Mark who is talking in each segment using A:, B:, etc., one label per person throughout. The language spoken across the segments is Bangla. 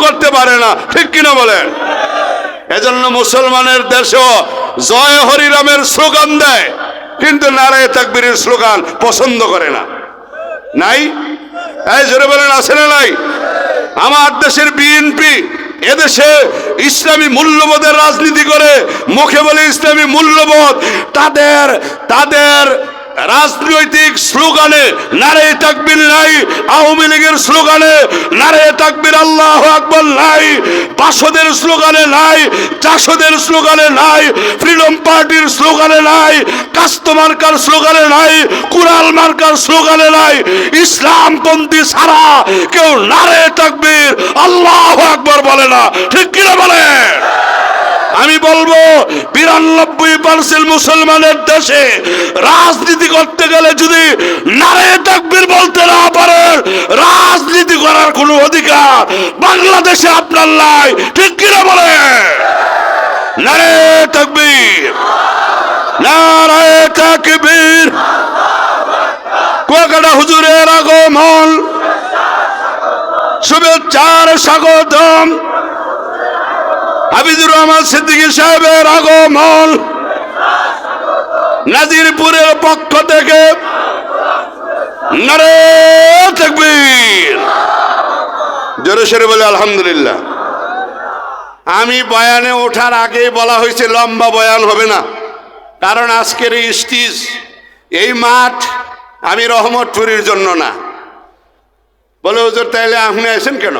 A: করতে পারে না, ঠিক কিনা বলেন? এজন্য মুসলমানের দেশেও জয় হরিরামের স্লোগান দেয়, কিন্তু নারায়ে তাকবীরের স্লোগান পছন্দ করে না। নাই? এই জোরে বলেন, আছে না নাই? আমার দেশের বিএনপি এদেশে ইসলামী মূল্যবোধের রাজনীতি করে, মুখে বলে ইসলামী মূল্যবোধ, তাদের রাজনৈতিক স্লোগানে নারায়ে তাকবীর নাই, আওয়ামী লীগের স্লোগানে নারায়ে তাকবীর আল্লাহু আকবার নাই, বাসদের স্লোগানে নাই, জাসদের স্লোগানে নাই, ফ্রিডম পার্টির স্লোগানে নাই, কাস্ত মার্কার স্লোগানে নাই, কুরাল মার্কার স্লোগানে নাই। ইসলামপন্থী ছাড়া কেউ নারায়ে তাকবীর আল্লাহু আকবার বলে না, ঠিক কিনা বলে? আমি বলবো 92% মুসলমানের দেশে রাজনীতি করতে গেলে যদি নারায়ে তাকবীর বলতে না পারেন, রাজনীতি করার কোনো অধিকার বাংলাদেশে আপনার নাই, ঠিক কিনা বলে? নারায়ে তাকবীর, নারায়ে তাকবীর। কুয়াকাটা হুজুরের আগমন, শুভেচ্ছার স্বাগতম। হাফিজুর রহমান সিদ্দিকী সাহেবের আগমন, নাজিরপুরের পক্ষ থেকে নারায়ে তাকবীর। জোরে সোরে বলে আলহামদুলিল্লাহ। আমি বয়ানে ওঠার আগেই বলা হয়েছে লম্বা বয়ান হবে না, কারণ আজকের এই স্টেজ, এই মাঠ আমি রহমতপুরের জন্য না। বলে হুজুর তাইলে আপনি আসেন কেন?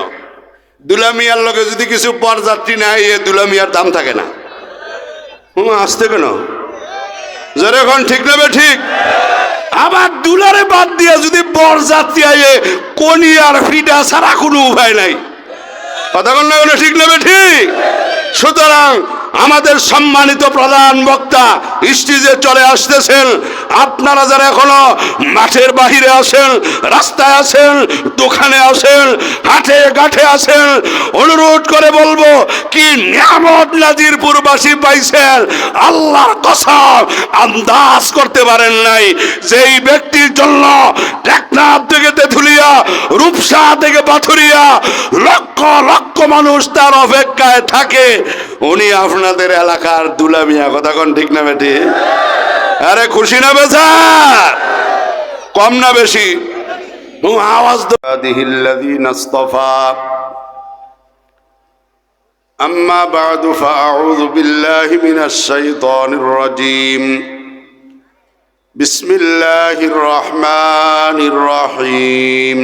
A: দুলামিয়ার লগে যদি কিছু পরযাত্রী নাই, এ দুলামিয়ার দাম থাকে না। আসতে কেন? যেরকম ঠিক নেবে ঠিক। আবার দুলারে বাদ দিয়া যদি বরযাত্রী আয়ে কোনি আর ফিডা ছাড়া কোনো উপায় নাই। কথা বল না, ঠিক নেবে ঠিক। সুতরাং আমাদের সম্মানিত প্রধান বক্তা স্টেজে চলে আসতেছেন। আপনারা যারা এখনো মাঠের বাহিরে আছেন, রাস্তায় আছেন, দোকানে আছেন, হাটে ঘাটে আছেন, অনুরোধ করে বলবো, কি নিয়ামত নাজিরপুরবাসী পাইছেন, আল্লাহর কসম আন্দাজ করতে পারেন নাই। যেই ব্যক্তির জন্য টেকনাফ থেকে তেঁতুলিয়া, রূপসা থেকে পাথুরিয়া লক্ষ লক্ষ মানুষ তার অপেক্ষায় থাকে, উনি আপনাদের এলাকার দুলামিয়া। কথা কোন ঠিক না বেটি? আরে খুশি না বেজার? কম না বেশি? আওয়াজ আম্মা বা'দু ফাআউযু বিল্লাহি মিনাশ শাইতানির রাজীম। বিসমিল্লাহির রহমানির রহিম।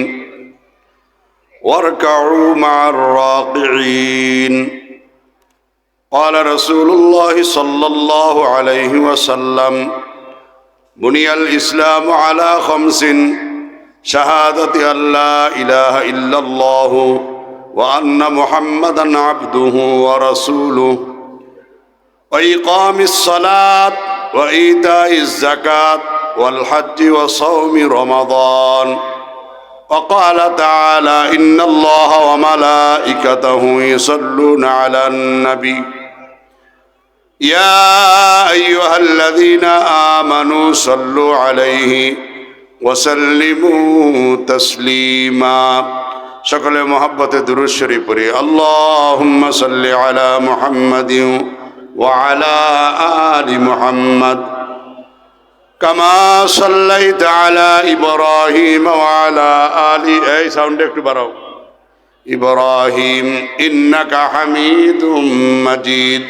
A: ওয়ারকাউ মা'আর রাকিঈন। قال رسول الله صلى الله عليه وسلم بني الإسلام على خمس: شهادة أن لا إله إلا الله وأن محمدا عبده ورسوله وإقام الصلاة وإيتاء الزكاة والحج وصوم رمضان. وقال تعالى: إن الله وملائكته يصلون على النبي يا أيها الذين آمنوا صلوا عليه وسلموا تسليما. সকলে মহব্বতে দুরূদ শরীফ পড়ি। আল্লাহুম্মা সাল্লি আলা মুহাম্মাদিন ওয়া আলা আলি মুহাম্মাদ কামা সাল্লাইতা আলা ইব্রাহিম ওয়া আলা আলি, এই সাউন্ড একটু বাড়াও, ইব্রাহিম ইন্নাকা হামিদুম মাজিদ।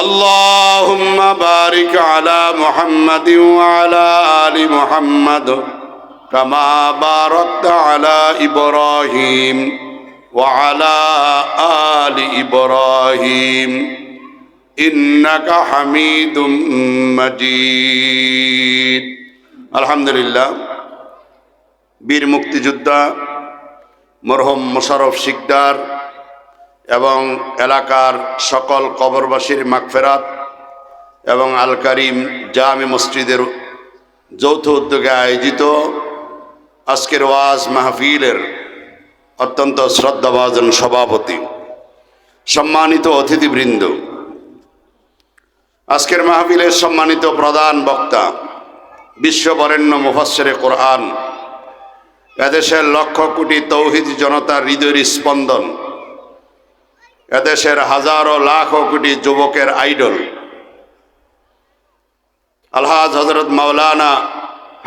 A: আল্লাহুম্মা বারিক আলা মুহাম্মাদিন ওয়া আলা আলি মুহাম্মাদ কামা বারাকতা আলা ইব্রাহিম ওয়া আলা আলি ইব্রাহিম ইন্নাকা হামিদুম মাজিদ। আলহামদুলিল্লাহ। বীর মুক্তিযোদ্ধা মরহুম মোশাররফ শিকদার এবং এলাকার সকল কবরবাসীর মাগফিরাত এবং আল কারিম জামে মসজিদের যৌথ উদ্যোগে আয়োজিত আজকের ওয়াজ মাহফিলের অত্যন্ত শ্রদ্ধাভাজন সভাপতি, সম্মানিত অতিথিবৃন্দ, আজকের মাহফিলের সম্মানিত প্রধান বক্তা, বিশ্ববরেণ্য মুফাসসিরে কোরআন, এদেশের লক্ষ কোটি তৌহিদি জনতার হৃদয়ের স্পন্দন, এদেশের হাজারো লাখো কোটি যুবকের আইডল আলহাজ হযরত মাওলানা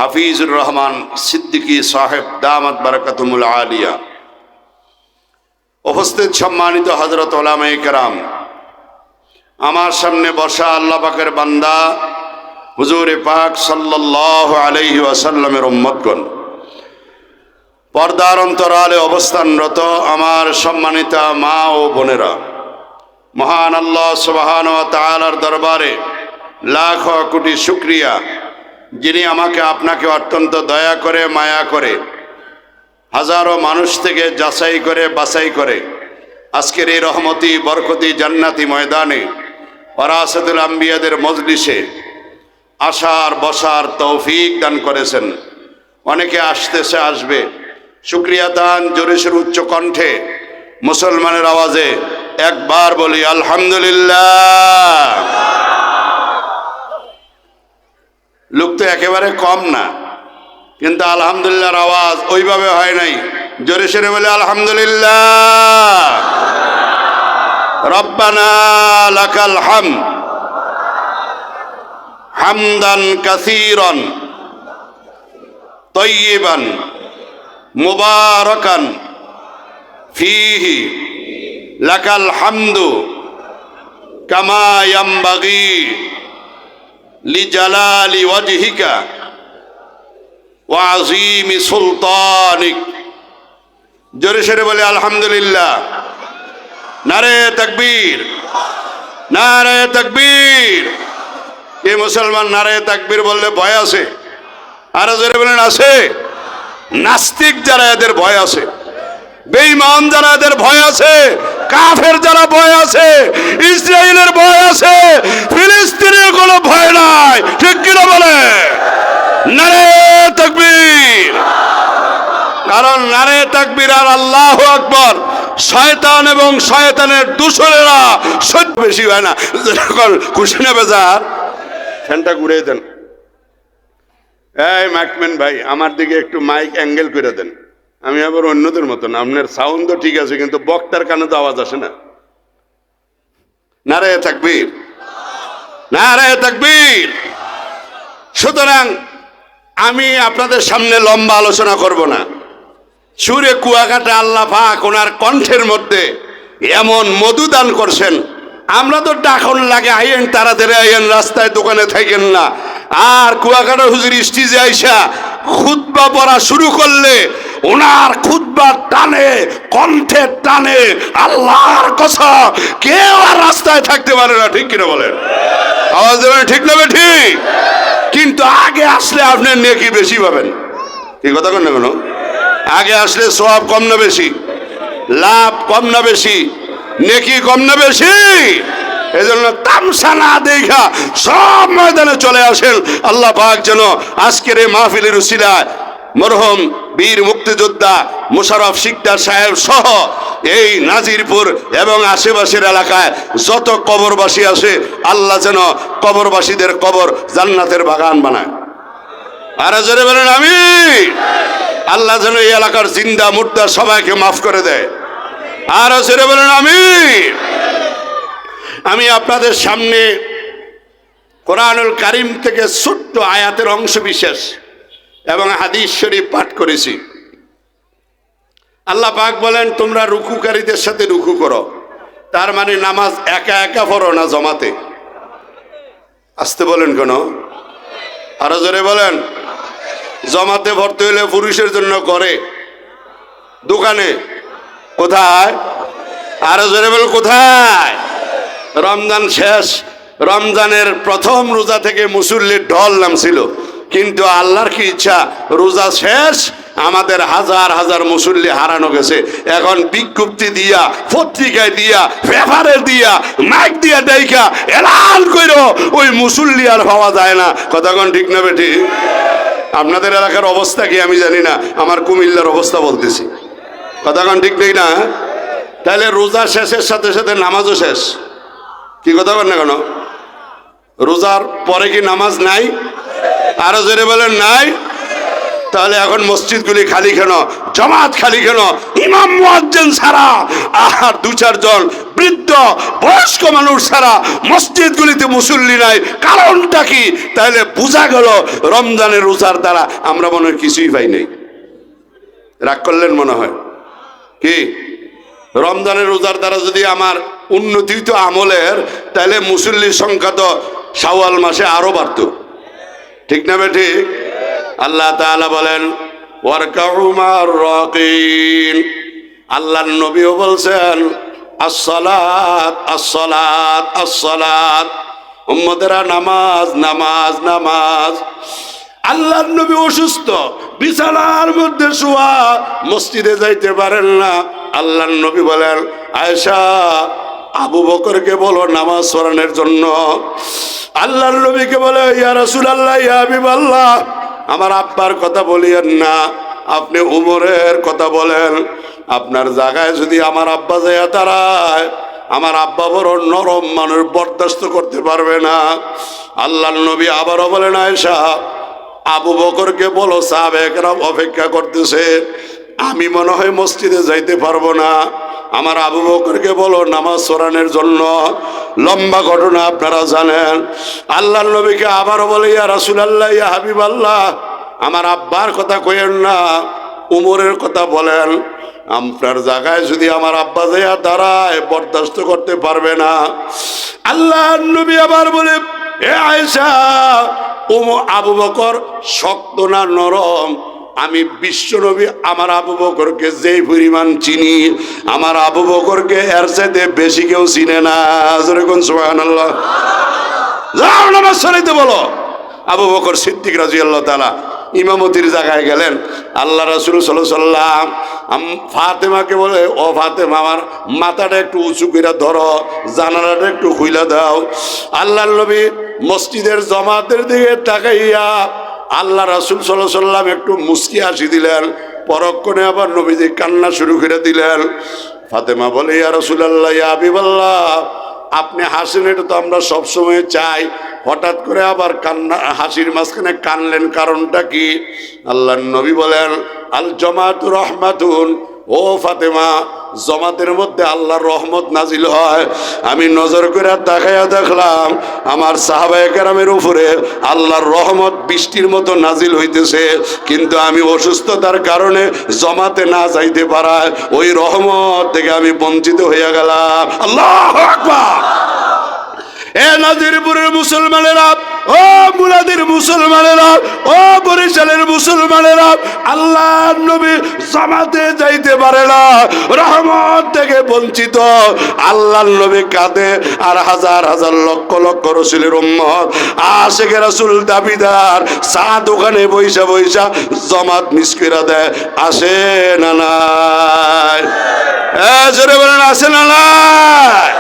A: হাফিজুর রহমান সিদ্দিকী সাহেব দামাত বারাকাতুহুল আলিয়া, উপস্থিত সম্মানিত হযরত উলামায়ে কেরাম, আমার সামনে বসা আল্লাহ পাকের বান্দা হুজুরে পাক সাল্লাল্লাহু আলাইহি ওয়াসাল্লামের উম্মতগণ, পর্দার অন্তরালে অবস্থানরত আমার সম্মানিতা মা ও বোনেরা, মহান আল্লাহ সুবহানাহু ওয়া তাআলার দরবারে লাখ কোটি শুকরিয়া, যিনি আমাকে আপনাকে অত্যন্ত দয়া করে মায়া করে হাজারো মানুষ থেকে যাচাই করে বাছাই করে আজকের এই রহমতি বরকতি জান্নাতি ময়দানে ওয়ারাসাতুল আম্বিয়াদের মজলিসে আসার বসার তৌফিক দান করেছেন। অনেকে আসতেছে, আসবে। শুকরিয়া দান জোরে সোরে উচ্চ কণ্ঠে মুসলমানের আওয়াজে একবার বলি আলহামদুলিল্লাহ। লোক তো একেবারে কম না, কিন্তু আলহামদুলিল্লাহর আওয়াজ ওইভাবে হয় নাই। জোরে সোরে বলে আলহামদুলিল্লাহ। রব্বানা লাকাল হামদ হামদান কাসীরান তাইয়িবান মুবারাকান ফীহি লাকাল হামদু কামা ইয়ামবাগি লিজালালি ওয়াজহিকা ওয়া আযীমি সুলতানিক। জোরে সোরে বলে আলহামদুলিল্লাহ। নারে তাকবীর, নারে তাকবীর। এই মুসলমান নারে তাকবীর বললে ভয় আছে? আর জোরে বলেন আছে? নাস্তিক যারা এদের ভয় আছে, বেঈমান যারা এদের ভয় আছে, কাফের যারা ভয় আছে, ইসরায়েলের ভয় আছে, ফিলিস্তিনের কোনো ভয় নাই। ঠিক কিনা বলে? নারে তাকবীর। কারণ নারে তাকবীর আর আল্লাহু আকবার শয়তান এবং শয়তানের দূষণেরা সহ্য বেশি হয় না। খুশি না বেজার? ফ্যানটা ঘুরে দেন। এই মাইকম্যান ভাই, আমার দিকে একটু মাইক অ্যাঙ্গেল করে দেন। আমি আবার অন্যদের মতন, আপনার সাউন্ড তো ঠিক আছে, কিন্তু বক্তার কানে তো আওয়াজ আসে না। নারে তাকবীর, নারে তাকবীর। সুতরাং আমি আপনাদের সামনে লম্বা আলোচনা করব না। সুরে কুয়াকাটা আল্লাহ পাক ওনার কণ্ঠের মধ্যে এমন মধু দান করছেন, আমরা তো ডাকন লাগে আইয়েন, তাড়াতাড়ি আইয়েন, রাস্তায় দোকানে থাকেন না। আর কুয়াকাটা হুজুর স্টেজে আইসা খুতবা পড়া শুরু করলে ওনার খুতবার টানে, কণ্ঠের টানে আল্লাহর কসম কেউ আর রাস্তায় থাকতে পারে না। ঠিক কিনা বলেন? আওয়াজ দেবেন ঠিক না? ঠিক। কিন্তু আগে আসলে আপনি নেকি বেশি পাবেন। এই কথা কন না কেন? আগে আসলে সওয়াব কম না বেশি? লাভ কম না বেশি? নেকি কম না বেশি? এই জন্য তামসা না দেখা সব ময়দানে চলে আসেন। আল্লাহ পাক যেন আজকের এই মাহফিলের উসিলায় মরহুম বীর মুক্তিযোদ্ধা মোশাররফ শিকদার সাহেব সহ এই নাজিরপুর এবং আশেপাশের এলাকায় যত কবরবাসী আছে, আল্লাহ যেন কবরবাসীদের কবর জান্নাতের বাগান বানায়। আর জোরে বলেন আমিন। আল্লাহ যেন এই এলাকার জিন্দা মুর্দা সবাইকে মাফ করে দেয়। আর জোরে বলেন আমিন। আমি আপনাদের সামনে কোরআনুল কারীম থেকে ছোট্ট আয়াতের অংশ বিশেষ এবং হাদিস শরীফ পাঠ করেছি। আল্লাহ পাক বলেন, তোমরা রুকুকারীদের সাথে রুকু করো। তার মানে নামাজ একা একা পড়ো না, জমাতে। আসতে বলেন কেন? আরো জোরে বলেন। জমাতে পড়তে হলে পুরুষের জন্য করে, দোকানে, কোথায়? আরো জোরে বলেন কোথায়? রমজান শেষ, রমজানের প্রথম রোজা থেকে মুসল্লির ঢল নামছিল, কিন্তু আল্লাহর কি ইচ্ছা, রোজা শেষ, আমাদের হাজার হাজার মুসল্লি হারানো গেছে। এখন বিজ্ঞপ্তি দিয়া, পত্রিকায় দিয়া, পেপারে দিয়া, মাইক দিয়া ডাইকা এলান কইরো ওই মুসল্লি আর পাওয়া যায় না। কথাক্ষণ ঠিক না বেঠি? আপনাদের এলাকার অবস্থা কি আমি জানি না, আমার কুমিল্লার অবস্থা বলতেছি। কথাক্ষণ ঠিক নেই না? তাহলে রোজা শেষের সাথে সাথে নামাজও শেষ। কি কথা বলেন না কেন? রোজার পরে কি নামাজ নাই? আরো জোরে বলেন নাই? তাহলে এখন মসজিদগুলি খালি কেন, জামাত খালি কেন? ইমাম মুয়াজ্জিন ছাড়া আর দু চারজন বৃদ্ধ বয়স্ক মানুষ ছাড়া মসজিদগুলিতে মুসল্লি নাই, কারণটা কি? তাহলে বোঝা গেল রমজানের রোজার দ্বারা আমরা মনে হয় কিছুই পাই নাই। রাগ করলেন মনে হয় কি? রমজানের রোজার দ্বারা যদি আমার উন্নতি হইতো আমলের, তাহলে মুসল্লির সংখ্যা তো শাওয়াল মাসে আরো বাড়ত, ঠিক না বেঠি? আল্লাহ তাআলা বলেন ওয়ারকাউ মা'র রাকিন। আল্লাহর নবীও বলছেন আসসালাত আসসালাত আসসালাত, উম্মতেরা নামাজ নামাজ নামাজ। আল্লাহর নবী অসুস্থ, বিছানার মধ্যে শোয়া, মসজিদে যাইতে পারেন না। আল্লাহর নবী বলেন আয়েশা আবু বকরকে বলো নামাজ পড়ানোর জন্য। আল্লাহর নবীকে বলে ইয়া রাসূলুল্লাহ ইয়া হাবিবাল্লাহ, আমার আব্বার কথা বলিয়েন না, আপনি উমরের কথা বলেন। আপনার জায়গায় যদি আমার আব্বা যায় দাঁড়ায়, আমার আব্বা বড় নরম মানুষ, বরদাস্ত করতে পারবে না। আল্লাহর নবী আবারও বলেন আয়েশা আবু বকরকে বলো, সাহাবায়েরা অপেক্ষা করতেছে, আমি মনে হয় মসজিদে যাইতে পারবো না, আমার আবু বকরকে বলো নামাজ পড়ানোর জন্য। লম্বা ঘটনা আপনারা জানেন। আল্লাহর নবীকে আবারও বলে ইয়া রাসূলুল্লাহ ইয়া হাবিবাল্লাহ, আমার আব্বার কথা কইেন না, উমরের কথা বলেন। আপনার জায়গায় যদি আমার আব্বা যাইয়া দাঁড়ায়, বরদাস্ত করতে পারবে না। আল্লাহর নবী আবার বলে এ আয়েশা, আবু বকর শক্ত না নরম? আমি বিশ্বনবী আমার আবু বকরকে যেই পরিমাণ চিনি, আমার আবু বকরকে এর চাইতে বেশি কেউ চিনে না। যেরকম সুবহানাল্লাহ। যাও নামাজ পড়াইতে বলো। আবু বকর সিদ্দিক রাদিয়াল্লাহু তাআলা ইমামতির জায়গায় গেলেন। আল্লাহ রাসূল সাল্লাল্লাহু আলাইহি ওয়াসাল্লাম ফাতেমাকে বলে ও ফাতেমা, আমার মাথাটা একটু উঁচু করে ধরো, জানালাটা একটু খুইলা দাও। আল্লাহর নবী মসজিদের জামাতের দিকে তাকাইয়া আল্লাহ রাসূল সাল্লাল্লাহু আলাইহি ওয়াসাল্লাম একটু মুস্কি হাসি দিলেন। পরক্ষণে আবার নবীজি কান্না শুরু করে দিলেন। ফাতেমা বলে ইয়া রাসূলুল্লাহ ইয়া হাবিবাল্লাহ, আপনি হাসেন, এটা তো আমরা সবসময় চাই, হঠাৎ করে আবার কান্না, হাসির মাঝখানে কানলেন, কারণটা কি? আল্লাহর নবী বলেন আল জামাতু রহমাতুন। ও ফাতেমা, জমাতের মধ্যে আল্লাহর রহমত নাজিল হয়। আমি নজর করে তাকাইয়া দেখলাম আমার সাহাবায়ে কেরামের উপরে আল্লাহর রহমত বৃষ্টির মতো নাজিল হইতেছে, কিন্তু আমি অসুস্থতার কারণে জমাতে না যাইতে পারায় ওই রহমত থেকে আমি বঞ্চিত হইয়া গেলাম। আল্লাহু আকবার। এ নাজিরপুরের মুসলমানেরা, ও মুলাদের মুসলমানেরা, ও বরিশালের মুসলমানেরা, আল্লাহর নবী জামাতে যাইতে পারে না, রহমত থেকে বঞ্চিত। আল্লাহর নবী কাঁদে, আর হাজার হাজার লক্ষ লক্ষ রাসূলের উম্মত আশিকে রাসূল দাবিদার চা দোকানে বইসা বইসা জামাত মিস করে দেয়। আসে না নাই? জোরে বলেন আসে না নাই?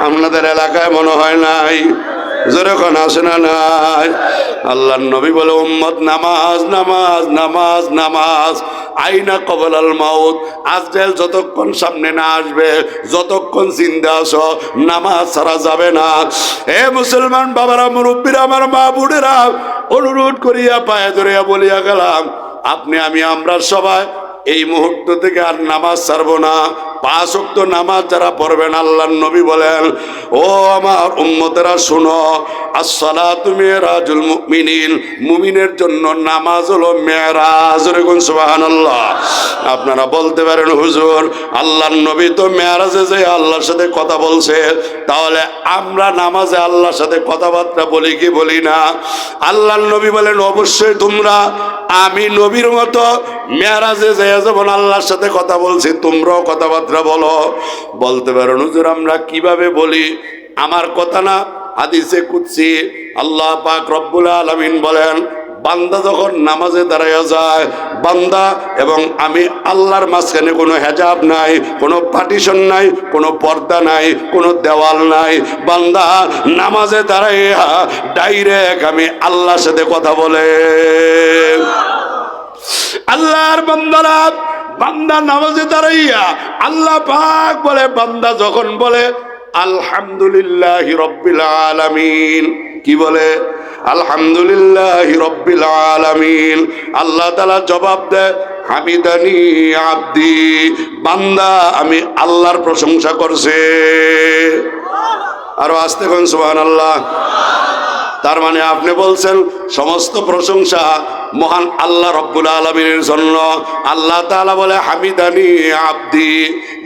A: আপনাদের এলাকায় মনে হয় নাই, যেরকম আসে না নাই? আল্লাহর নবী বলে উম্মত নামাজ নামাজ নামাজ নামাজ। আইনা কবলাল মাউত, আজরাইল যতক্ষণ সামনে না আসবে, যতক্ষণ জিন্দা আছো, নামাজ ছাড়া যাবে না। এ মুসলমান বাবারা, মুরব্বীরা, আমার মা বোনেরা, অনুরোধ করিয়া পায়ে ধরিয়া বলিয়া গেলাম, আপনি আমি আমরা সবাই এই মুহূর্ত থেকে আর নামাজ ছাড়বো না। 5 ওয়াক্ত নামাজ যারা পড়বেন, আল্লাহর নবী বলেন ও আমার উম্মতেরা শোনো, আসসালাতু মিরাজুল মুমিনিন, মুমিনের জন্য নামাজ হলো মেরাজ। সুবহানাল্লাহ। আপনারা বলতে পারেন হুজুর আল্লাহর নবী তো মেরাজে যে আল্লাহর সাথে কথা বলছে, তাহলে আমরা নামাজে আল্লাহর সাথে কথাবার্তা বলি কি বলি না? আল্লাহর নবী বলেন অবশ্যই তোমরা আমি নবীর মতো মেরাজে যে যেমন আল্লাহর সাথে কথা বলছি, তোমরাও কথাবার্তা বলো। বলতে পারেন হুজুর আমরা কিভাবে বলি? আমার কথা না, হাদিসে কুদসি আল্লাহ পাক রব্বুল আলামিন বলেন, বান্দা যখন নামাজে দাঁড়াইয়া যায়, বান্দা এবং আমি আল্লাহর মাঝখানে কোনো হেজাব নাই, কোনো পার্টিশন নাই, কোনো পর্দা নাই, কোনো দেওয়াল নাই। বান্দা নামাজে দাঁড়াইয়া ডাইরেক্ট আমি আল্লাহর সাথে কথা বলে। আল্লাহর বান্দারা, বান্দা নামাজে দাঁড়াইয়া আল্লাহ পাক বলে, বান্দা যখন বলে আলহামদুলিল্লাহি রাব্বিল আলামিন, কি বলে? আলহামদুলিল্লাহি রাব্বিল আলামিন। আল্লাহ তাআলা জবাব দেয়, হামিদানি আব্দি, বান্দা আমি আল্লাহর প্রশংসা করছে। আরো আস্তে কোন সুবহানাল্লাহ। তার মানে আপনি বলছেন সমস্ত প্রশংসা মহান আল্লাহ রব্বুল আলামিনের জন্য। আল্লাহ তাআলা বলে হামিদানি আব্দি,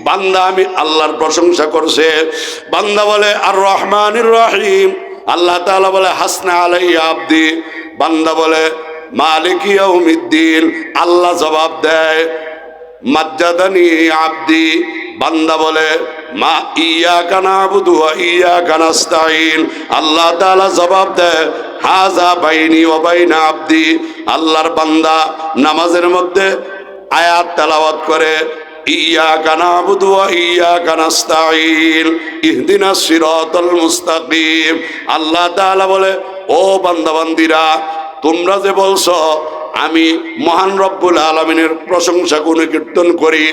A: বান্দা আমি আল্লাহর প্রশংসা করছে। বান্দা বলে আর রহমানির রহিম, আল্লাহ তাআলা বলে হাসনা আলাইয়া আব্দি, বান্দা বলে মালিক ইয়াউমিদ্দিন, আল্লাহ জবাব দেয় মাজ্জাদানি আব্দি, বান্দা বলে মা ইয়াকা নাবুদু ওয়া ইয়াকা নাস্তাইন, আল্লাহ তাআলা জবাব দেয় হাযা বাইনি ওয়া বাইনা আব্দি। আল্লাহর বান্দা নামাজের মধ্যে আয়াত তেলাওয়াত করে ইয়াকা নাবুদু ওয়া ইয়াকা নাস্তাইন ইহদিনাস সিরাতাল মুস্তাকিম। আল্লাহ তাআলা বলে ও বান্দা বান্দিরা, তোমরা যে বলছো আমি মহান রব্বুল আলামিনের প্রশংসা গুণকীর্তন করি,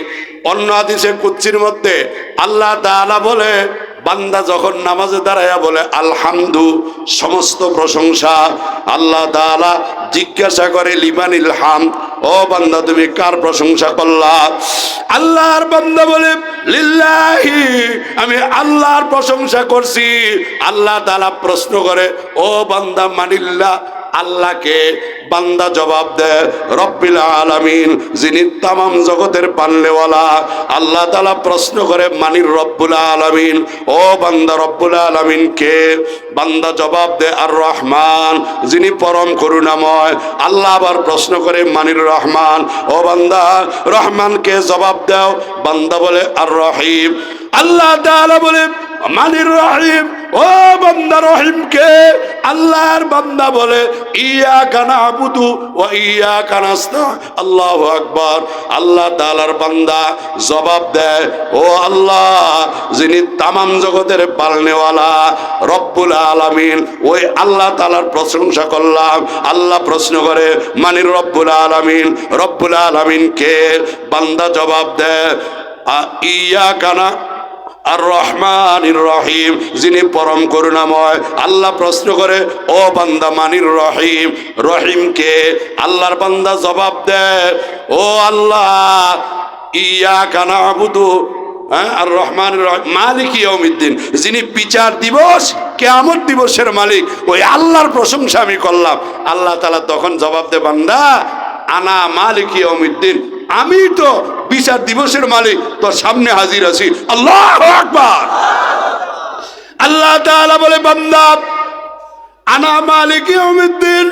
A: অন্য হাদিসে কুদসির মধ্যে আল্লাহ তাআলা বলে বান্দা যখন নামাজে দাঁড়ায়া বলে আলহামদু, সমস্ত প্রশংসা, আল্লাহ তাআলা জিজ্ঞাসা করে লিমানিল হামদ, ও বান্দা তুমি কার প্রশংসা করলা? আল্লাহর বান্দা বলে লিল্লাহি, আমি আল্লাহর প্রশংসা করছি। আল্লাহ তাআলা প্রশ্ন করে ও বান্দা মানিল্লাহ, আল্লাহকে? বান্দা জবাব দেয় রব্বিল আলামিন, যিনি তামাম জগতের পালনেওয়ালা। আল্লাহ তাআলা প্রশ্ন করে মানির রব্বুল আলামিন, ও বান্দা রব্বুল আলামিন কে? বান্দা জবাব দেয় আর রহমান, যিনি পরম করুণাময়। আল্লাহ আবার প্রশ্ন করে মানির রহমান, ও বান্দা রহমানকে জবাব দাও। বান্দা বলে আর রহিম। আল্লাহ তাআলা বলে মানির রহিম, ও বান্দা রহিম কে? আল্লাহর বান্দা বলে ইয়াকা নাবুদু ওয়া ইয়াকা নাস্তাইন। আল্লাহু আকবার। আল্লাহ তাআলার বান্দা জবাব দেয় ও আল্লাহ, যিনি তামাম জগতের পালনেওয়ালা রব্বুল আলামিন, ওই আল্লাহ তাআলার প্রশংসা করলাম। আল্লাহ প্রশ্ন করে মানির রব্বুল আলামিন, রব্বুল আলামিন কে? বান্দা জবাব দেয় ইয়াকা না আর রহমানির রহিম, যিনি পরম করুণাময়। আল্লাহ প্রশ্ন করে ও বান্দা মানির রহিম, রহিম কে? আল্লাহর বান্দা জবাব দেয় ও আল্লাহ ইয়াকা নাবুদু আর রহমানির রহিম মালিক ইয়াউমিদ্দিন, যিনি বিচার দিবস কিয়ামত দিবসের মালিক, ওই আল্লাহর প্রশংসা আমি করলাম। আল্লাহ তাআলা তখন জবাব দেয় বান্দা আনা মালিক ইয়াউমিদ্দিন, আমি তো বিচার দিবসের মালিক, তোর সামনে হাজির আছি। আল্লাহু আকবার। আল্লাহ তাআলা বলে বান্দা আনা মালিক ইয়াউমিদ্দিন,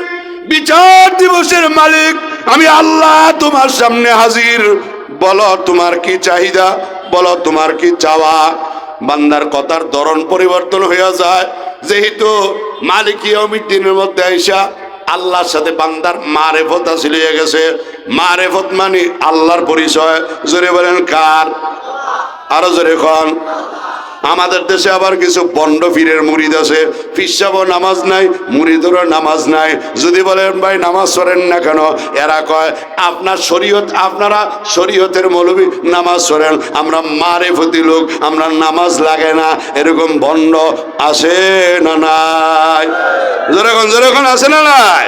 A: বিচার দিবসের মালিক আমি আল্লাহ তোমার সামনে হাজির। বলো তোমার কি চাহিদা, বলো তোমার কি চাওয়া। বান্দার কথার ধরন পরিবর্তন হয়ে যায়, যেহেতু মালিক ইয়াউমিদ্দিনের মধ্যে আইসা আল্লাহর সাথে বান্দার মারেফত হাসিল হয়ে গেছে। মারেফত মানে আল্লাহর পরিচয়। জোরে বলেন কার? আরো জোরে খন। আমাদের দেশে আবার কিছু বন্ড পীরের মুরিদ আছে, পীর সাহেবও নামাজ নাই, মুরিদেরও নামাজ নাই। যদি বলেন ভাই নামাজ পড়েন না কেন, এরা কয় আপনার শরীয়ত, আপনারা শরীয়তের মৌলবী নামাজ পড়েন, আমরা মারেফতি লোক, আমরা নামাজ লাগে না। এরকম বন্ড আছে না নাই? জোরেখন আছে না নাই?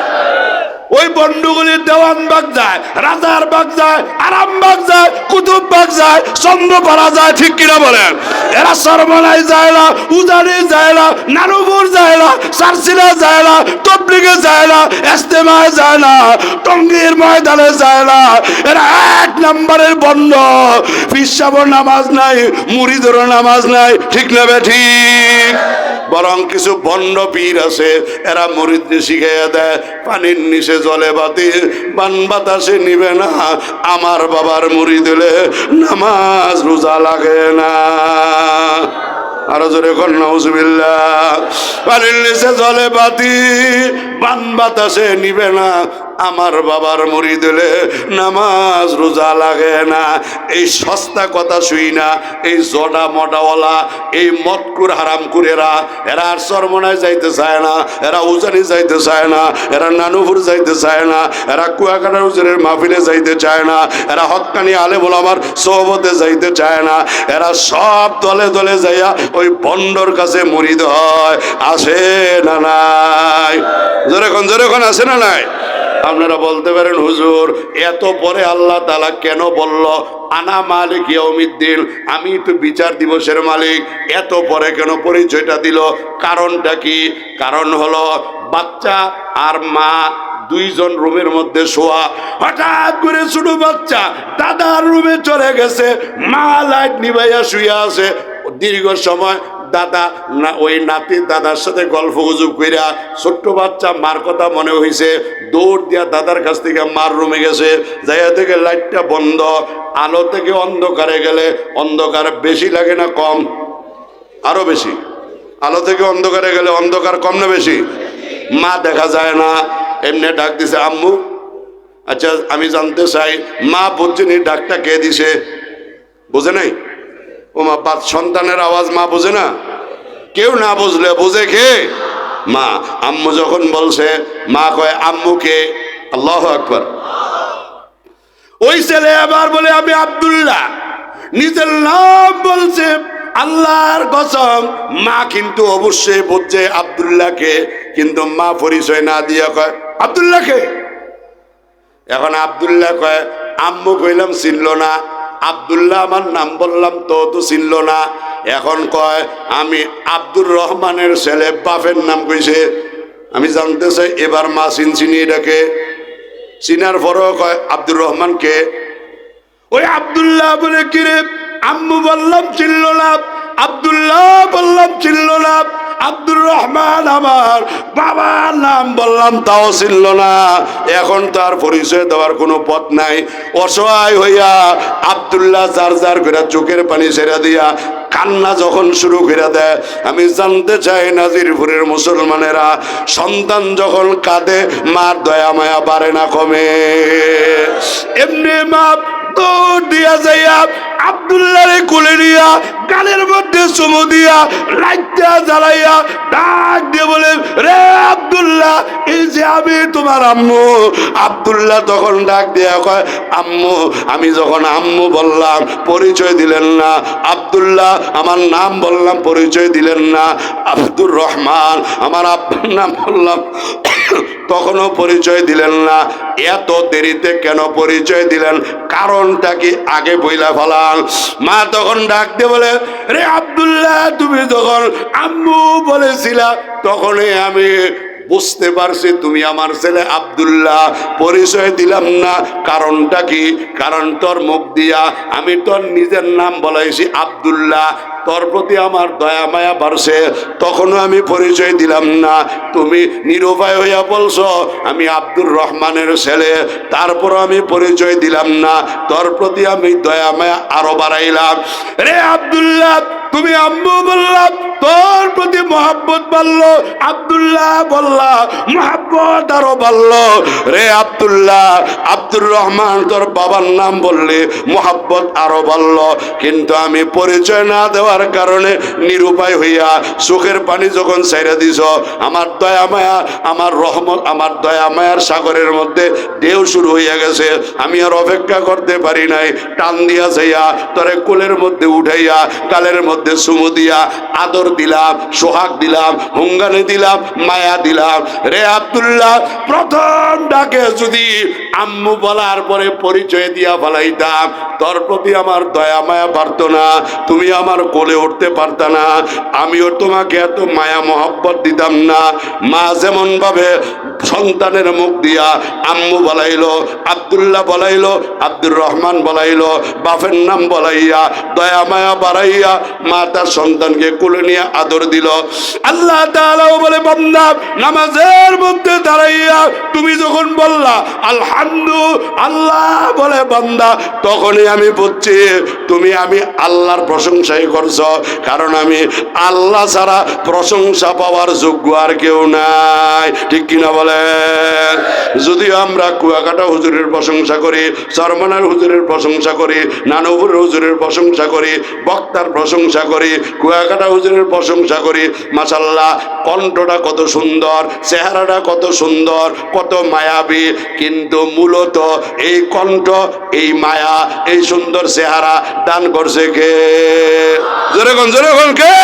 A: ওই বন্ডগুলির দেওয়ানবাগ যায়, রাজার বাগ যায়, আরামবাগ যায়, কুতুববাগ যায়, চন্দ্রপাড়া যায়, ঠিক কিনা বলেন? এরা সরমনাই যায় না, উজানি যায় না, নানুপুর যায় না, চারচিলা যায় না, তবলিগে যায় না, ইস্তেমায় যায় না, টঙ্গীর ময়দানে যায় না। এরা এক নম্বরের বন্ড। পীর সাহেবের নামাজ নাই, মুরিদেরও নামাজ নাই, ঠিক না বে ঠিক? বরং কিছু বন্ড পীর আছে, এরা মুরিদকে শিখাইয়া দেয় পানির নিচে জলে বাতি বান বাতাসে নিবে না, আমার বাবার মুরিদ হলে নামাজ রোজা লাগে না। আরো জোরে কর নাউজুবিল্লাহ। পানির নিচে জলে বাতি বান বাতাসে নিবে না, আমার বাবার মুরিদ হলে নামাজ রোজা লাগে না। এই সস্তা কথা শুই না, এই জটা মটাওয়ালা, এই মদকুর হারামকুরেরা, এরা আর চরমনায় যাইতে চায় না, এরা উজানি যাইতে চায় না, এরা নানুপুর যাইতে চায় না, এরা কুয়াকাটার উজুরের মাহফিলে যাইতে চায় না, এরা হক্কানি আলেম ওলামার সোহবতে যাইতে চায় না। এরা সব দলে দলে যাইয়া ওই বন্ডর কাছে মুরিদ হয়। আসে না নাই? জোরে কোন আছে না নাই? আপনারা বলতে পারেন হুজুর এত পরে আল্লাহ তাআলা কেন বলল আনা মালিক ইয়াউমিদ্দিন, আমি তো বিচার দিবসের মালিক, এত পরে কেন পরিচয়টা দিল? কারণটা কি? কারণ হলো বাচ্চা আর মা দুইজন রুমের মধ্যে শোয়া, হঠাৎ করে ছোট বাচ্চা দাদার রুমে চলে গেছে, মা লাইট নিভাইয়া শুয়ে আছে। দীর্ঘ সময় দাদা না ওই নাতি দাদার সাথে গল্প গুজব কইরা ছোট্ট বাচ্চা মার কথা মনে হইছে, দৌড় দিয়া দাদার কাছ থেকে মার রুমে গেছে, জায়গা থেকে লাইটটা বন্ধ, আলো থেকে অন্ধকারে গেলে অন্ধকার বেশি লাগে না কম? আরো বেশি। আলো থেকে অন্ধকারে গেলে অন্ধকার কম না বেশি? মা দেখা যায় না, এমনি ডাক দিছে আম্মু। আচ্ছা আমি জানতে চাই মা বুঝছেন এই ডাকটা কে দিছে? বোঝে নাই? ও মা, সন্তানের আওয়াজ মা বোঝে না? কেউ না বুঝলে বোঝে কে? মা। আম্মু যখন বলছে, মা কয় আম্মুকে। আল্লাহু আকবার। ওই ছেলে আবার বলে আমি আব্দুল্লাহ, নিজের নাম বলছে। আল্লাহর কসম, মা কিন্তু অবশ্যই বুঝছে আব্দুল্লাহকে, কিন্তু মা পরিচয় না দিয়া কয় আব্দুল্লাহকে। এখন আব্দুল্লাহ কয় আম্মু কইলাম চিনল না, আব্দুল্লাহ আমার নাম বললাম তো চিনল না। এখন কয় আমি আব্দুর রহমানের ছেলে, বাপের নাম কইছে। আমি জানতে চাই এবার মা চিনি এটাকে? চিনার পরও কয় আব্দুর রহমান কে? ওই আব্দুল্লাহ বলে কিরে, আম্মু বললাম চিনল না, আব্দুল্লাহ বললাম চিনল না, আব্দুর রহমান আমার বাবার নাম বললাম তাও চিনল না। এখন তার পরিচয় দেওয়ার কোনো পথ নাই। অসহায় হইয়া আব্দুল্লাহ যার যার করে চোখের পানি ছেড়ে দিয়া কান্না যখন শুরু করে দেয়। আমি জানতে চাই নাজিরপুরের মুসলমানেরা, সন্তান যখন কাঁদে মার দয়া মায়া বাড়ে না কমে? এমনি মা দৌড় দিয়া যাইয়া আব্দুল্লাহরে কোলে নিয়া গালের মধ্যে চুমু দিয়া লাইটটা জ্বালাইয়া ডাক দিয়ে বলে, রে আব্দুল্লাহ, এই যে আমি তোমার আম্মু। আব্দুল্লাহ তখন ডাক দিয়া কয় আম্মু। আমি যখন আম্মু বললাম পরিচয় দিলেন না। আব্দুল্লাহ আমার নাম বললাম পরিচয় দিলেন না। আব্দুর রহমান আমার আব্বার নাম বললাম তখনও পরিচয় দিলেন না। এত দেরিতে কেন পরিচয় দিলেন? কারণটা কি আগে বইলা ফেলান। মা তখন ডাক দিয়ে বলে, রে আব্দুল্লাহ, তুমি যখন আম্মু বলেছিলা তখনই আমি বুঝতে পারছি তুমি আমার ছেলে আব্দুল্লাহ। পরিচয় দিলাম না, কারণটা কি? কারণ তোর মুখ দিয়া আমি তোর নিজের নাম বলাইছি আব্দুল্লাহ, তোর প্রতি আমার দয়া মায়া বাড়ছে, তখনও আমি পরিচয় দিলাম না। তুমি নিরুপায় হইয়া বলছো আমি আব্দুর রহমানের ছেলে, তারপরও আমি পরিচয় দিলাম না, তোর প্রতি আমি দয়া মায়া আরো বাড়াইলাম। রে আব্দুল্লাহ, তুমি আম্মু বললাম, তোর প্রতি মোহাব্বত বাড়লো, আব্দুল্লাহ বললা, মোহাব্বত আরো বাড়লো। রে আব্দুল্লাহ, আব্দুর রহমান তোর বাবার নাম বললে মোহাব্বত আরো বাড়লো, কিন্তু আমি পরিচয় না দেওয়ার কারণে নিরুপায় হইয়া চোখের পানি যখন ছাইরা দিছ, আমার দয়া মায়া, আমার রহমত, আমার দয়া মায়ার সাগরের মধ্যে ঢেউ শুরু হইয়া গেছে। আমি আর অপেক্ষা করতে পারি নাই, টান দিয়া যাইয়া তোরে কোলের মধ্যে উঠাইয়া গালের মধ্যে চুমু দিয়া আদর দিলাম, সোহাগ দিলাম, হুঙ্গানি দিলাম, মায়া দিলাম। রে আব্দুল্লাহ, প্রথম ডাকে যদি আম্মু বলার পরে পরিচয় দিয়া ফেলাইতাম, তোর প্রতি আমার দয়া মায়া বাড়তো না, তুমি আমার কোলে উঠতে পারতা না, আমিও তোমাকে এত মায়া মহব্বত দিতাম না। মা যেমন ভাবে সন্তানের মুখ দিয়া আম্মু বলাইলো, আব্দুল্লাহ বলাইলো, আব্দুর রহমান বলাইলো, বাপের নাম বলাইয়া দয়া মায়া বাড়াইয়া মা তার সন্তানকে কোলে নিয়ে আদর দিল। আল্লাহ তাআলাও বলে, বান্দা নামাজের মধ্যে দাঁড়াইয়া তুমি যখন বললা আলহামদুলিল্লাহ বলে বান্দা, তখনই আমি বুঝছি তুমি আমি আল্লাহর প্রশংসাই করছ, কারণ আমি আল্লাহ ছাড়া প্রশংসা পাওয়ার যোগ্য আর কেউ নাই। ঠিক কিনা বলে? যদিও আমরা কুয়াকাটা হুজুরের প্রশংসা করি, চরমনার হুজুরের প্রশংসা করি, নানুপুর হুজুরের প্রশংসা করি, বক্তার প্রশংসা করি, কুয়াকাটা হুজুরের প্রশংসা করি, মাশাআল্লাহ কণ্ঠটা কত সুন্দর, চেহারাটা কত সুন্দর, কত মায়াবী, কিন্তু মূলত এই কণ্ঠ, এই মায়া, এই সুন্দর চেহারা দান করছে কে? জোরে কোন কে?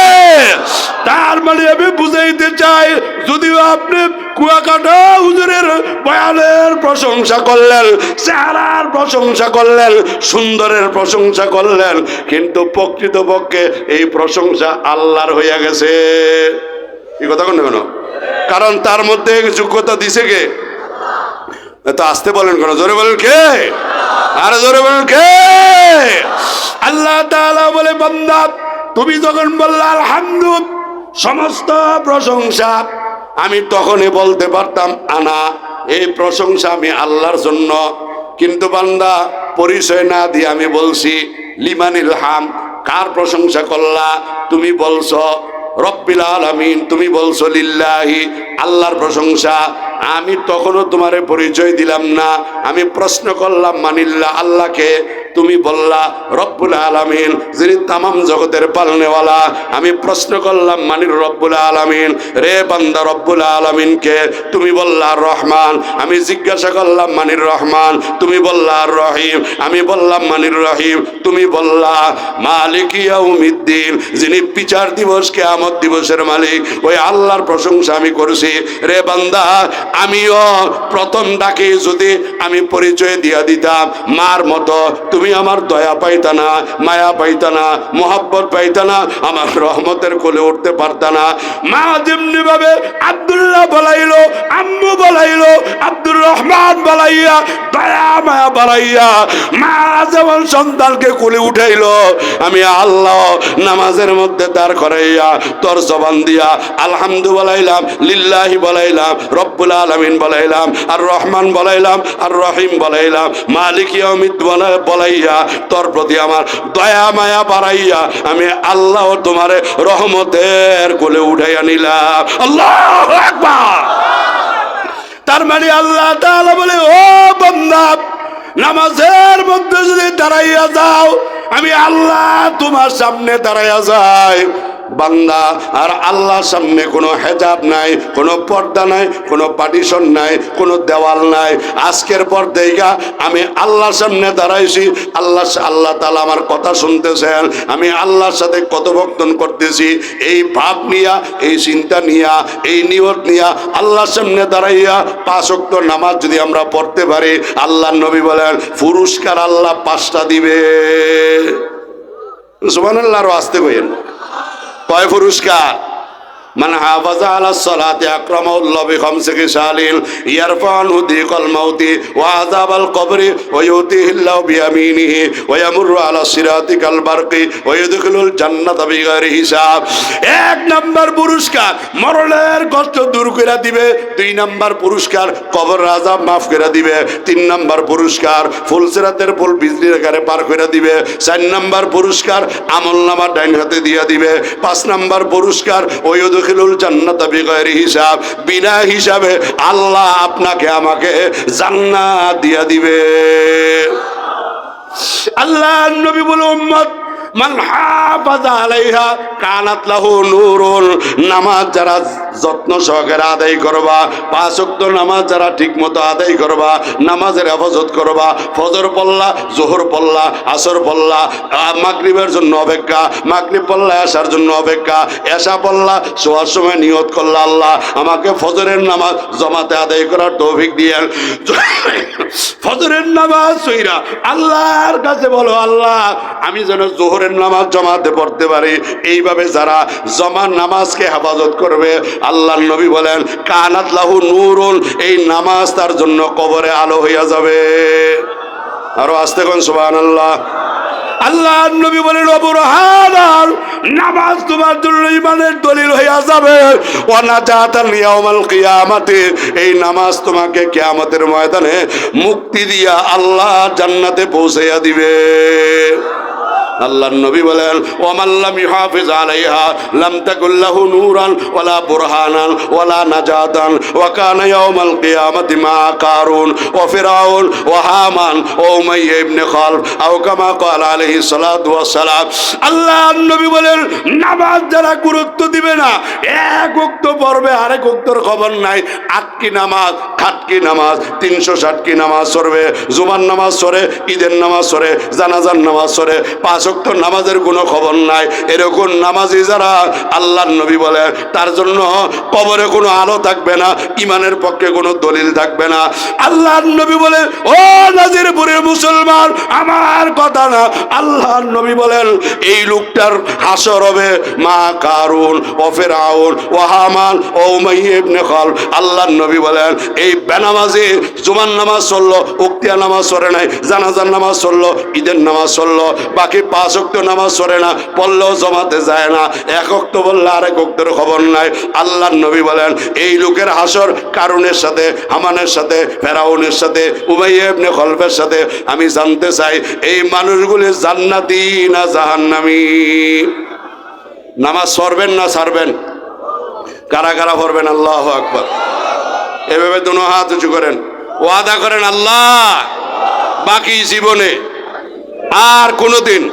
A: তার মানে আমি বুঝাইতে চাই, যদিও আপনি কুয়াকাটা হুজুরের বয়ানের প্রশংসা করলেন, চেহারার প্রশংসা করলেন, সুন্দরের প্রশংসা করলেন, কিন্তু প্রকৃতপক্ষে এই প্রশংসা আল্লাহর হইয়া গেছে। এই কথা কোন কেন? কারণ তার মধ্যে যোগ্যতা দিছে কে? তো আসতে বলেন কেন? জোরে বলেন কে? আরে জোরে বলেন কে? আল্লাহ তাআলা বলে, বান্দা তুমি যখন বললা আলহামদু, সমস্ত প্রশংসা, আমি তখনই বলতে পারতাম আনা, এই প্রশংসা আমি আল্লাহর জন্য। কিন্তু বান্দা পরিচয় না দিয়ে আমি বলছি লিমানিল হাম, কার প্রশংসা করলা? তুমি বলছো রব্বিল আলামিন, তুমি বলছো লিল্লাহি, আল্লাহর প্রশংসা। আমি তখনও তোমারে পরিচয় দিলাম না, আমি প্রশ্ন করলাম মানিল্লাহ, আল্লাহকে। তুমি বললা রব্বুল আলামিন, যিনি তামাম জগতের পালনেওয়ালা। আমি প্রশ্ন করলাম মানির রব্বুল আলামিন, রে বান্দা রব্বুল আলামিনকে। তুমি বললা রহমান, আমি জিজ্ঞাসা করলাম মানির রহমান। তুমি বললা রহিম, আমি বললাম মানির রহিম। তুমি বললা মালিক ইয়াউমিদ্দিন, যিনি বিচার দিবস কিয়ামত দিবসের মালিক, ওই আল্লাহর প্রশংসা আমি করছি। রে বান্দা, আমিও প্রথম ডাকে যদি আমি পরিচয় দিয়া দিতাম মার মতো, তুমি আমার দয়া পাইতা না, মায়া পাইতা না, মোহাব্বত পাইতা না, আমার রহমতের কোলে উঠতে পারতা না। মা যেমনি ভাবে আব্দুল্লাহ বলাইলো, আম্মু বলাইলো, আব্দুর রহমান বলাইয়া, দয়া মায়া বলাইয়া মা যেমন সন্তানকে কোলে উঠাইলো, আমি আল্লাহ নামাজের মধ্যে দাঁড় করাইয়া তোর জবান দিয়া আলহামদু বলাইলাম, লিল্লাহি বলাইলাম, রব্বুল আলামিন বলাইলাম, আর রহমান বলাইলাম, আর রহিম বলাইলাম, মালিক ইয়াউমিদ্দিন বলাইয়া তোর প্রতি আমার দয়া মায়া বাড়াইয়া আমি আল্লাহ তোমারে রহমতের কোলে উঠাইয়া নিলাম। আল্লাহু আকবার। তার মানে আল্লাহ তাআলা বলে, ও বান্দা, নামাজের মধ্যে যদি দাঁড়াইয়া যাও, আমি আল্লাহ তোমার সামনে দাঁড়াইয়া যাই। বান্দা আর আল্লাহর সামনে কোনো হেজাব নাই, কোনো পর্দা নাই, কোনো পার্টিশন নাই, কোনো দেওয়াল নাই। আজকের পর দেখা আমি আল্লাহর সামনে দাঁড়াইছি, আল্লাহ তাআলা আমার কথা শুনতেছেন, আমি আল্লাহর সাথে কথোপকথন করতেছি। এই ভাব নিয়া, এই চিন্তা নিয়া, এই নিয়ত নিয়া আল্লাহর সামনে দাঁড়াইয়া 5 ওয়াক্ত নামাজ যদি আমরা পড়তে পারি, আল্লাহর নবী বলেন পুরস্কার আল্লাহ 5টা দিবে। সুবহানাল্লাহ। আরো আসতে কইেন, কয় পুরস্কার? মান হাফাজা আলা সালাতি আকরামাহুল্লাহু বিখামসি খিসালিন ইয়ারফানহু দিকাল মাউতি ওয়া আযাবাল কবরি ওয়া ইউতিহিল্লাহু বিয়ামিনিহি ওয়া ইয়ামুরু আলা সিরাতি কাল বারকি ওয়া ইউদখিলুল জান্নাতা বিগাইরি হিসাব। 1 নাম্বার পুরস্কার মরণের কষ্ট দূর করে দিবে। 2 নাম্বার পুরস্কার কবর আযাব মাফ করে দিবে। 3 নাম্বার পুরস্কার ফুলসিরাতের পুল বিজলির আকারে পার করে দিবে। 4 নাম্বার পুরস্কার আমলনামা ডাইন হাতে দিয়ে দিবে। 5 নাম্বার পুরস্কার ওয়া ইউদখিলুল জান্নাতা বিগাইরি হিসাব, বিনা হিসাবে আল্লাহ আপনাকে আমাকে জান্নাত দিয়া দিবে। আল্লাহ নবী বলে, উম্মত মান হাফাজা আলাইহা কানাত লাহু নূরুন, নামাজ যারা যত্ন সহকারে আদায় করবা, 5 ওয়াক্ত নামাজ যারা ঠিকমতো আদায় করবা, নামাজের হেফাজত করবা, ফজর পড়লা, জোহর পড়লা, আসর পড়লা, মাগরিবের জন্য অপেক্ষা, মাগরিব পড়লা, এশার জন্য অপেক্ষা, এশা পড়লা, শোয়ার সময় নিয়ত করলা আল্লাহ আমাকে ফজরের নামাজ জমাতে আদায় করার তৌফিক দিয়েন। ফজরের নামাজ সইরা আল্লাহর কাছে বলো, আল্লাহ আমি যেন জোহরের নামাজ জমাতে পড়তে পারি। এইভাবে যারা জমা নামাজকে হেফাজত করবে, আল্লাহর নবী বলেন কানাত লাহু নূরুন, এই নামাজ তার জন্য কবরে আলো হইয়া যাবে। আরো আস্তে কোন সুবহানাল্লাহ। আল্লাহ নবী বলেন অবরহানার নামাজ তোমার জন্য ঈমানের দলিল হইয়া যাবে। ওয়া নাজাতান ইয়াউমাল কিয়ামাতি, এই নামাজ তোমাকে কিয়ামতের ময়দানে মুক্তি দিয়া আল্লাহ জান্নাতে পৌঁছাইয়া দিবে। আল্লাহর নবী বলেন ওয়ামান লাম ইহাফিজ আলাইহা লাম তাকুল লাহু নূরান ওয়ালা বুরহানান ওয়ালা নাজাতান ওয়া কানা ইয়াউমাল কিয়ামাতি মা কারুন ওয়া ফিরাউন ওয়া হামান ওয়া উমাইয়া ইবনে খালফ আও কামা ক্বালা আলাইহিস সালাতু ওয়াস সালাম। আল্লাহর নবী বলেন নামাজ যারা গুরুত্ব দিবে না, 1 ওয়াক্ত পড়বে, আরেক ওয়াক্তের খবর নাই, আটকি নামাজ, খাটকি নামাজ, 360 কি নামাজ পড়বে, জুমার নামাজ পড়ে, ঈদের নামাজ পড়ে, জানাজার নামাজ পড়ে, 5 ওয়াক্ত নামাজের কোনো খবর নাই, এরকম নামাজি যারা আল্লাহর নবী বলেন তার জন্য কবরে কোনো আলো থাকবে না, ইমানের পক্ষে কোনো দলিল থাকবে না। আল্লাহর নবী বলে, ও নাজিরপুরের মুসলমান, আমার কথা না, আল্লাহর নবী বলেন এই লোকটার হাসর হবে মা কারুন ও ফেরাউন ও হামান ও উমাইয়া ইবনে খাল। আল্লাহর নবী বলেন এই বেনামাজি জুমার নামাজ চললো, উক্তিয়া নামাজ পড়ে নাই, জানাজার নামাজ চললো, ঈদের নামাজ চললো, বাকি 5 ওয়াক্ত নামাজ পড়ে না, পড়লেও জমাতে যায় না, 1 ওয়াক্ত বললে আরেক ওয়াক্তের খবর নাই। আল্লাহর নবী বলেন এই লোকের হাসর কারুনের সাথে, হামানের সাথে, ফেরাউনের সাথে, উমাইয়া ইবনে খলফের সাথে। আমি জানতে চাই এই মানুষগুলি জান্নাতি না জাহান্নামী? নামাজ পড়বেন না ছাড়বেন? কারা কারা পড়বেন? আল্লাহু আকবার। এভাবে দুনো হাত উঁচু করেন, ওয়াদা করেন আল্লাহ বাকি জীবনে আর কোনোদিন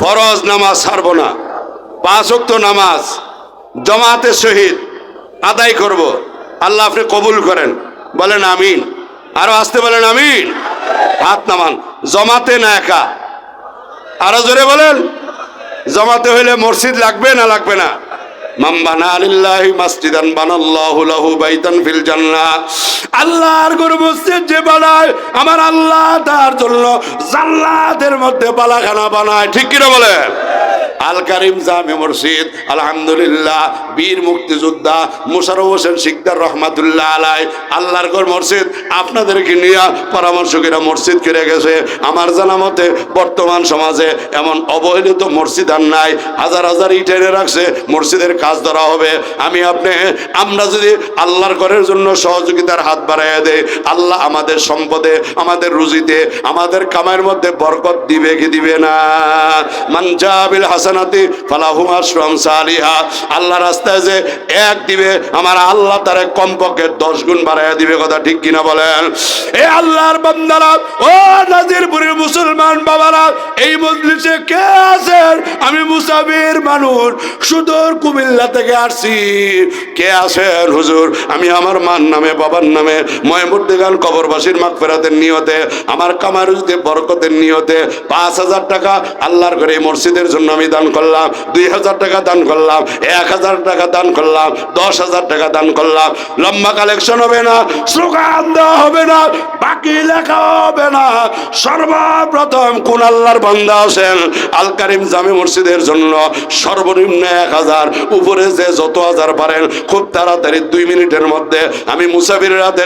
A: ফরজ নামাজ ছাড়ব না, 5 ওয়াক্ত নামাজ জামাতের সহিত আদায় করব। আল্লাহ আপনি কবুল করেন, বলেন আমিন। আরো আসতে বলেন আমিন। হাত নামান। জমাতে না একা, আরো জোরে বলেন। জমাতে হইলে মসজিদ লাগবে না লাগবে না? মান বানা লিল্লাহি মাসজিদান বানাল্লাহু লাহু বাইতান ফিল জান্নাহ। আল্লাহর ঘর মসজিদ যে বানায় আমার আল্লাহ তার জন্য জান্নাতের মধ্যে বালাখানা বানায়। ঠিক কি না বলেন? আল কারিম জামে মসজিদ আলহামদুলিল্লাহ বীর মুক্তিযোদ্ধা মোশাররফ হোসেন শিকদার রহমাতুল্লাহ আলাই আল্লাহর ঘর মসজিদ আপনাদেরকে নিয়ে পরামর্শ করে মসজিদ করে গেছে। আমার জানা মতে বর্তমান সমাজে এমন অবহেলিত মসজিদ আর নাই, হাজার হাজার ইট এনে রাখছে, মসজিদের কাজ ধরা হবে। আমরা যদি আল্লাহর ঘরের জন্য সহযোগিতার হাত বাড়াইয়া দেয়, আল্লাহ আমাদের সম্পদে, আমাদের রুজিতে, আমাদের কামাইয়ের মধ্যে বরকত দিবে কি দিবে না? মান জাবিল হাসানাতি ফালাহু আশরু আমসালিহা। আল্লাহ রাস্তায় যে 1 দিবে আমার আল্লাহ তারে কমপক্ষে 10 গুণ বাড়াইয়া দিবে। কথা ঠিক কিনা বলেন? এ আল্লাহর বান্দারা, ও নাজিরপুরের মুসলমান বাবারা, এই মজলিসে কে আছেন? আমি মুসাফির মানুষ, সুদূর কুমিল্লা থেকে আসছি। কে আছেন? হুজুর আমি আমার মার নামে বাবার নামে ময়মুদ্দিগান কবরবাসীর মাগফিরাতের নিয়তে, আমার কামারুজতে বরকতের নিয়তে 5000 টাকা আল্লাহর ঘরে মসজিদের জন্য আমি দান করলাম, 2000 টাকা দান করলাম, 1000 টাকা দান করলাম, 10,000 টাকা দান করলাম। লম্বা কালেকশন হবে না, স্লোগান দেওয়া হবে না, বাকি লেখা হবে না। সর্বপ্রথম কোন আল্লাহর বান্দা আছেন আল কারিম জামে মসজিদের জন্য সর্বনিম্ন 1000, উপরে যে যত হাজার পারেন খুব তাড়াতাড়ি 2 মিনিটের মধ্যে আমি মুসাফিরের হাতে